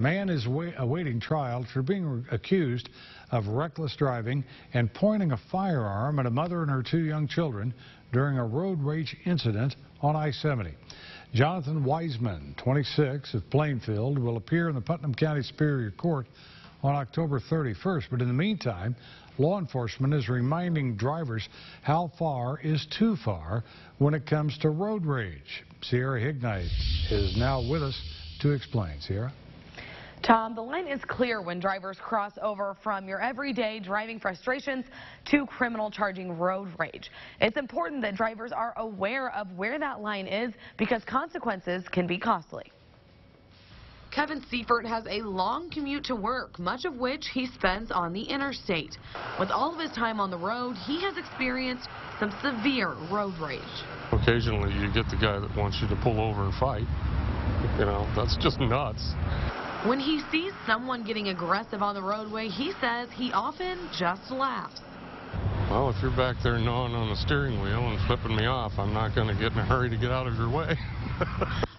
Man is awaiting trial for being accused of reckless driving and pointing a firearm at a mother and her two young children during a road rage incident on I-70. Jonathan Wiseman, 26, of Plainfield, will appear in the Putnam County Superior Court on October 31st. But in the meantime, law enforcement is reminding drivers how far is too far when it comes to road rage. Sierra Hignite is now with us to explain. Sierra? Tom, the line is clear when drivers cross over from your everyday driving frustrations to criminal charging road rage. It's important that drivers are aware of where that line is because consequences can be costly. Kevin Seifert has a long commute to work, much of which he spends on the interstate. With all of his time on the road, he has experienced some severe road rage. Occasionally you get the guy that wants you to pull over and fight. You know, that's just nuts. When he sees someone getting aggressive on the roadway, he says he often just laughs. Well, if you're back there gnawing on the steering wheel and flipping me off, I'm not going to get in a hurry to get out of your way.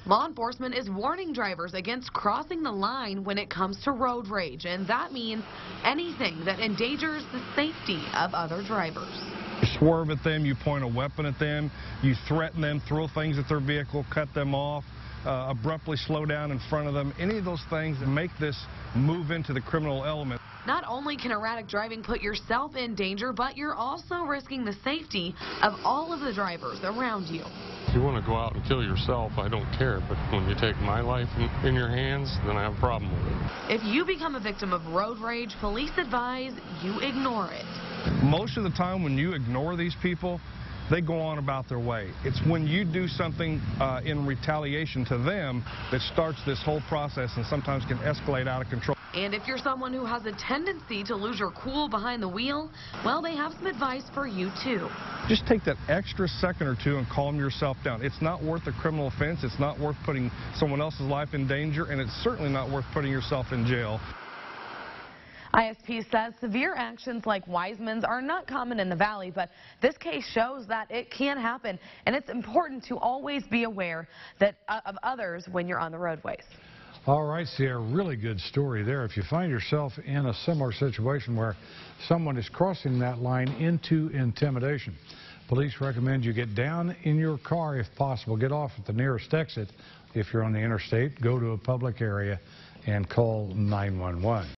Law enforcement is warning drivers against crossing the line when it comes to road rage, and that means anything that endangers the safety of other drivers. You swerve at them, you point a weapon at them, you threaten them, throw things at their vehicle, cut them off, abruptly slow down in front of them. Any of those things that make this move into the criminal element. Not only can erratic driving put yourself in danger, but you're also risking the safety of all of the drivers around you. If you want to go out and kill yourself, I don't care, but when you take my life in your hands, then I have a problem with it. If you become a victim of road rage, police advise you ignore it. Most of the time when you ignore these people, they go on about their way. It's when you do something in retaliation to them that starts this whole process and sometimes can escalate out of control. And if you're someone who has a tendency to lose your cool behind the wheel, well, they have some advice for you too. Just take that extra second or two and calm yourself down. It's not worth a criminal offense. It's not worth putting someone else's life in danger, and it's certainly not worth putting yourself in jail. ISP says severe actions like Wiseman's are not common in the Valley, but this case shows that it can happen, and it's important to always be aware of others when you're on the roadways. All right, Sierra, really good story there. If you find yourself in a similar situation where someone is crossing that line into intimidation, police recommend you get down in your car if possible. Get off at the nearest exit if you're on the interstate. Go to a public area and call 911.